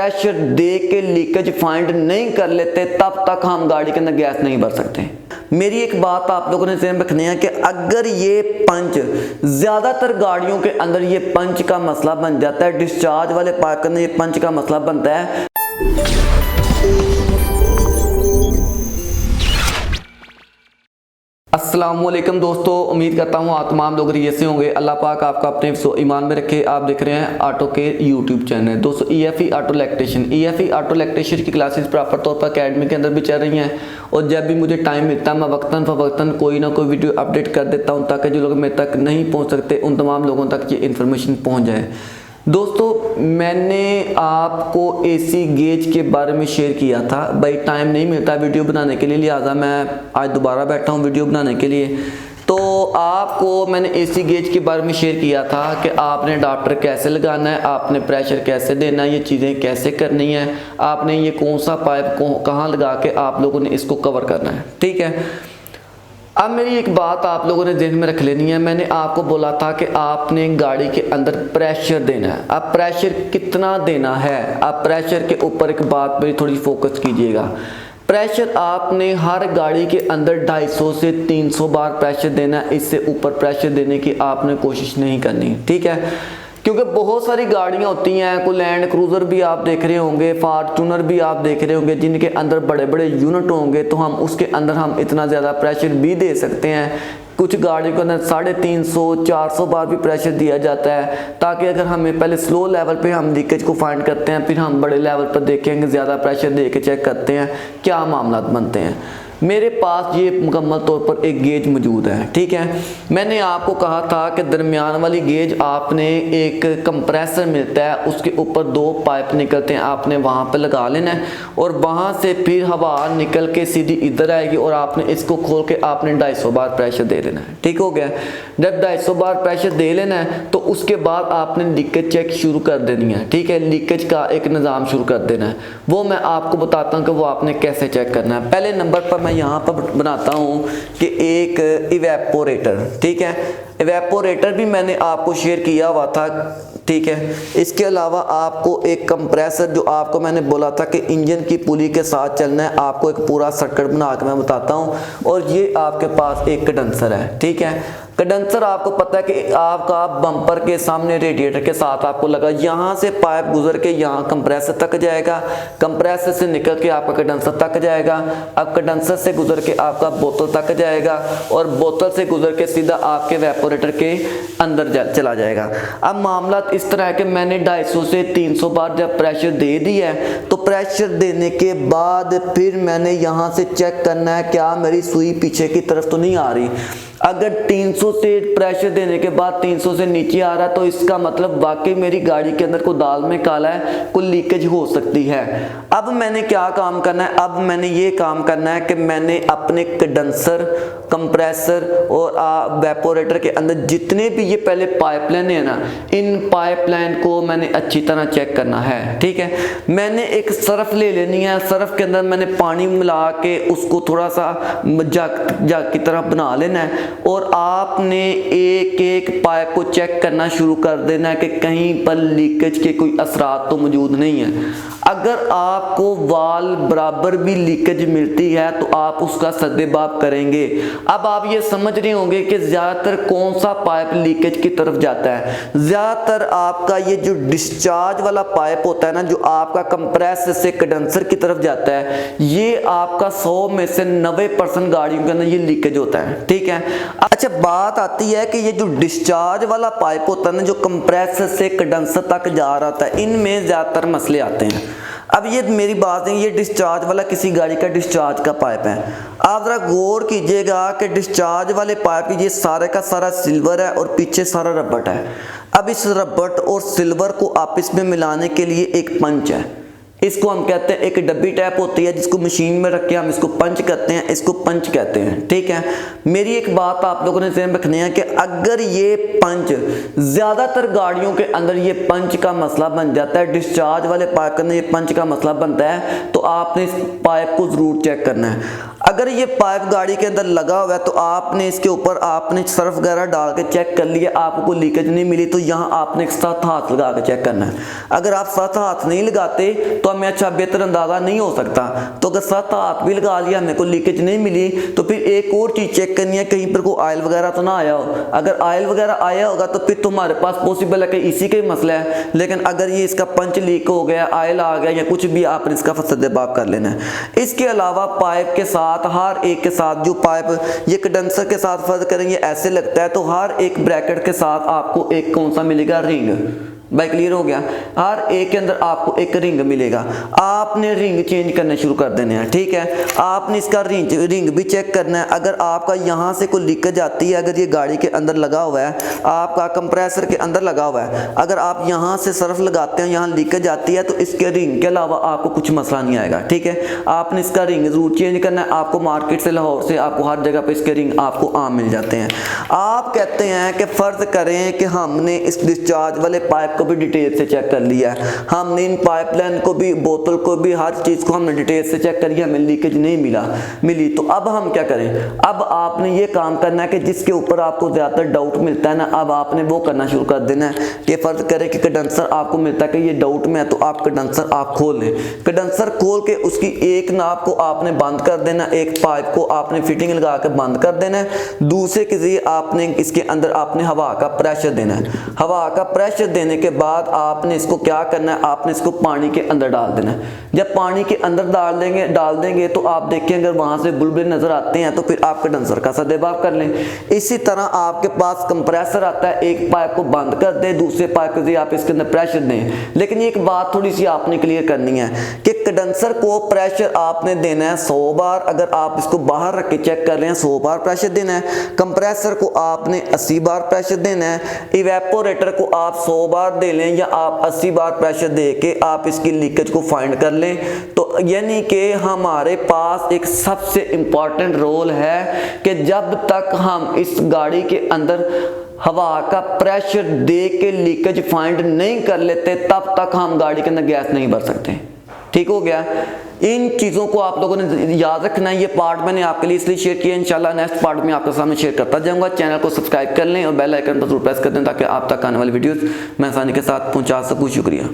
Pressure दे के leakage find नहीं कर लेते तब तक हम गाड़ी के अंदर गैस नहीं भर सकते। मेरी एक बात आप लोगों ने ध्यान रखनी है कि अगर ये पंच, ज़्यादातर गाड़ियों के अंदर ये पंच का मसला बन जाता है, डिस्चार्ज वाले पाइप के अंदर ये पंच का मसला बनता है। अस्सलामुअलैकुम दोस्तों, उम्मीद करता हूँ आप तमाम लोग ऐसे होंगे। अल्लाह पाक आपका अपने ईमान में रखे। आप देख रहे हैं ऑटो के यूट्यूब चैनल। दोस्तों EFE ऑटो इलेक्ट्रिशियन की क्लासेस प्रॉपर तौर पर अकेडमी के अंदर भी चल रही हैं और जब भी मुझे टाइम मिलता है मैं वक्तन फ़वक्तन कोई ना कोई वीडियो अपडेट कर देता हूँ ताकि जो लोग मेरे तक नहीं पहुँच सकते उन तमाम लोगों तक ये इन्फॉर्मेशन पहुँच जाए। दोस्तों मैंने आपको AC गेज के बारे में शेयर किया था, भाई टाइम नहीं मिलता वीडियो बनाने के लिए, लिहाजा मैं आज दोबारा बैठा हूँ वीडियो बनाने के लिए। तो आपको मैंने AC गेज के बारे में शेयर किया था कि आपने अडाप्टर कैसे लगाना है, आपने प्रेशर कैसे देना है, ये चीज़ें कैसे करनी है, आपने ये कौन सा पाइप कहाँ लगा के आप लोगों ने इसको कवर करना है। ठीक है, अब मेरी एक बात आप लोगों ने ध्यान में रख लेनी है। मैंने आपको बोला था कि आपने गाड़ी के अंदर प्रेशर देना है। अब प्रेशर कितना देना है, अब प्रेशर के ऊपर एक बात पे थोड़ी फोकस कीजिएगा। प्रेशर आपने हर गाड़ी के अंदर 250 से 300 बार प्रेशर देना है, इससे ऊपर प्रेशर देने की आपने कोशिश नहीं करनी। ठीक है, क्योंकि बहुत सारी गाड़ियां होती हैं, कोई लैंड क्रूज़र भी आप देख रहे होंगे, फार्चूनर भी आप देख रहे होंगे, जिनके अंदर बड़े बड़े यूनिट होंगे, तो हम उसके अंदर हम इतना ज़्यादा प्रेशर भी दे सकते हैं। कुछ गाड़ियों के अंदर 350 400 बार भी प्रेशर दिया जाता है, ताकि अगर हमें पहले स्लो लेवल पे हम लीकेज को फाइंड करते हैं, फिर हम बड़े लेवल पर देखेंगे, ज़्यादा प्रेशर दे के चेक करते हैं क्या मामला बनते हैं। मेरे पास ये मुकम्मल तौर पर एक गेज मौजूद है। ठीक है, मैंने आपको कहा था कि दरमियान वाली गेज आपने एक कंप्रेसर मिलता है, उसके ऊपर 2 पाइप निकलते हैं, आपने वहाँ पे लगा लेना है और वहाँ से फिर हवा निकल के सीधी इधर आएगी और आपने इसको खोल के आपने 250 बार प्रेशर दे लेना है। ठीक हो गया, जब 250 बार प्रेशर दे लेना है तो उसके बाद आपने लीकेज चेक शुरू कर देनी है। ठीक है, लीकेज का एक निज़ाम शुरू कर देना है, वो मैं आपको बताता हूँ कि वो आपने कैसे चेक करना है। पहले नंबर पर मैं यहाँ पर बनाता हूँ कि एक इवेपोरेटर। ठीक है, इवेपोरेटर भी मैंने आपको शेयर किया हुआ था। ठीक है, इसके अलावा आपको एक कंप्रेसर, जो आपको मैंने बोला था कि इंजन की पुली के साथ चलना है, आपको एक पूरा सर्किट बना के मैं बताता हूँ। और ये आपके पास एक कंडेंसर है। ठीक है, कंडेंसर आपको पता है कि आपका बम्पर के सामने रेडिएटर के साथ आपको लगा, यहाँ से पाइप गुजर के यहाँ कंप्रेसर तक जाएगा, कंप्रेसर से निकल के आपका कंडेंसर तक जाएगा, अब कंडेंसर से गुजर के आपका बोतल तक जाएगा और बोतल से गुजर के सीधा आपके वेपोरेटर के अंदर चला जाएगा। अब मामला इस तरह है कि मैंने 250 से 300 बार जब प्रेशर दे दिया है, तो प्रेशर देने के बाद फिर मैंने यहाँ से चेक करना है क्या मेरी सुई पीछे की तरफ तो नहीं आ रही। अगर 300 से प्रेशर देने के बाद 300 से नीचे आ रहा है तो इसका मतलब वाकई मेरी गाड़ी के अंदर कोई दाल में काला है, कोई लीकेज हो सकती है। अब मैंने क्या काम करना है, अब मैंने ये काम करना है कि मैंने अपने कंडेंसर, कंप्रेसर और वेपोरेटर के अंदर जितने भी ये पहले पाइपलाइन है ना, इन पाइपलाइन को मैंने अच्छी तरह चेक करना है। ठीक है, मैंने एक सर्फ ले लेनी है, सर्फ के अंदर मैंने पानी मिला के उसको थोड़ा सा जग की तरह बना लेना है और आपने एक एक पाइप को चेक करना शुरू कर देना है कि कहीं पर लीकेज के कोई असरात तो मौजूद नहीं है। अगर आपको वाल बराबर भी लीकेज मिलती है तो आप उसका सद्देबाब करेंगे। अब आप ये समझ रहे होंगे कि ज़्यादातर कौन सा पाइप लीकेज की तरफ जाता है। ज़्यादातर आपका ये जो डिस्चार्ज वाला पाइप होता है ना, जो आपका कंप्रेसर से कंडेंसर की तरफ जाता है, ये आपका 100 में से 90% गाड़ियों के अंदर ये लीकेज होता है। ठीक है, अच्छा बात आती है कि ये जो डिस्चार्ज वाला पाइप होता है ना, जो कंप्रेसर से कंडेंसर तक जा रहा था, इनमें ज़्यादातर मसले आते हैं। अब ये मेरी बात है, ये डिस्चार्ज वाला किसी गाड़ी का डिस्चार्ज का पाइप है। आप ज़रा गौर कीजिएगा कि डिस्चार्ज वाले पाइप ये सारे का सारा सिल्वर है और पीछे सारा रबड़ है। अब इस रबड़ और सिल्वर को आपस में मिलाने के लिए एक पंच है, इसको हम कहते हैं, एक डब्बी टैप होती है जिसको मशीन में रख के हम इसको पंच करते हैं, इसको पंच कहते हैं। ठीक है, मेरी एक बात आप लोगों ने ध्यान रखनी है कि अगर ये पंच, ज़्यादातर गाड़ियों के अंदर ये पंच का मसला बन जाता है, डिस्चार्ज वाले पाइप के अंदर ये पंच का मसला बनता है, तो आपने इस पाइप को ज़रूर चेक करना है। अगर ये पाइप गाड़ी के अंदर लगा हुआ है तो आपने इसके ऊपर आपने सर्फ वगैरह डाल के चेक कर लिया, आपको लीकेज नहीं मिली तो यहाँ आपने एक साथ हाथ लगा के चेक करना है। अगर आप साथ हाथ नहीं लगाते तो हमें अच्छा बेहतर अंदाज़ा नहीं हो सकता। तो अगर साथ हाथ भी लगा लिया, हमें कोई लीकेज नहीं मिली, तो फिर एक और चीज़ चेक करनी है कहीं पर कोई ऑयल वगैरह तो ना आया हो। अगर ऑयल वगैरह आया होगा तो फिर तो हमारे पास पॉसिबल है कि इसी का ही मसला है, लेकिन अगर ये इसका पंच लीक हो गया, ऑयल आ गया या कुछ भी, आपने इसका फसदेबाब कर लेना है। इसके अलावा पाइप के साथ हर एक के साथ जो पाइप ये कंडेंसर के साथ फर्ज करेंगे ऐसे लगता है, तो हर एक ब्रैकेट के साथ आपको एक कौन सा मिलेगा, रिंग। भाई क्लियर हो गया, हर एक के अंदर आपको एक रिंग मिलेगा। आपने रिंग चेंज करने शुरू कर देने हैं, ठीक है। आपने इसका रिंग भी चेक करना है। अगर आपका यहाँ से कोई लीकेज आती है, अगर ये गाड़ी के अंदर लगा हुआ है, आपका कंप्रेसर के अंदर लगा हुआ है, अगर आप यहाँ से सर्फ लगाते हैं, यहाँ लीकेज आती है, तो इसके रिंग के अलावा आपको कुछ मसला नहीं आएगा, ठीक है। आपने इसका रिंग जरूर चेंज करना है। आपको मार्केट से, लाहौर से आपको हर जगह पे इसके रिंग आपको आम मिल जाते हैं। आप कहते हैं कि फर्ज करें कि हमने इस डिस्चार्ज वाले पाइप को भी डिटेल से चेक कर लिया है, हमने इन पाइपलाइन को भी, बोतल को भी, हर चीज को हमने डिटेल से चेक करिए, हमें लीकेज नहीं मिली, तो अब हम क्या करें। अब आपने ये काम करना है कि जिसके ऊपर आपको ज्यादा डाउट मिलता है ना, अब आपने वो करना शुरू कर देना है कि फर्ज करें कि कंडेंसर आपको मिलता है कि ये डाउट में है, तो आप कंडेंसर आप खोल लें। कंडेंसर खोल के उसकी एक नाप को आपने बंद कर देना, एक पाइप को आपने फिटिंग लगा के बंद कर देना है। दूसरे के जरिए आपने इसके अंदर आपने हवा का प्रेशर देना है। हवा का प्रेशर देने के बाद आपने इसको क्या करना है, आपने इसको पानी के अंदर डाल देना है। जब पानी के अंदर डाल देंगे तो आप देखें अगर वहां से बुलबुले नजर आते हैं तो फिर आप कंडेंसर का सदेबाब कर लें। इसी तरह आपके पास कंप्रेसर आता है, एक पाइप को बंद कर दे, दूसरे पाइप के जरिए आप इसके अंदर प्रेशर दें। लेकिन एक बात थोड़ी सी आपने क्लियर करनी है कि कंडेंसर को प्रेशर आपने देना है 100 बार। अगर आप इसको बाहर रख के चेक कर रहे हैं 100 बार प्रेशर देना है। कंप्रेसर को आपने 80 बार प्रेशर देना है। इवेपोरेटर को आप 100 बार दे लें या आप 80 बार प्रेशर दे के आप इसकी लीकेज को फाइंड कर लें। तो यानी कि हमारे पास एक सबसे इंपॉर्टेंट रोल है कि जब तक हम इस गाड़ी के अंदर हवा का प्रेशर दे के लीकेज फाइंड नहीं कर लेते, तब तक हम गाड़ी के अंदर गैस नहीं भर सकते। ठीक हो गया। इन चीज़ों को आप लोगों ने याद रखना है। ये पार्ट मैंने आपके लिए इसलिए शेयर किया, इंशाल्लाह नेक्स्ट पार्ट में आपके सामने शेयर करता जाऊंगा। चैनल को सब्सक्राइब कर लें और बेल आइकन पर जरूर प्रेस कर दें ताकि आप तक आने वाली वीडियोस मैं आसानी के साथ पहुंचा सकूं। शुक्रिया।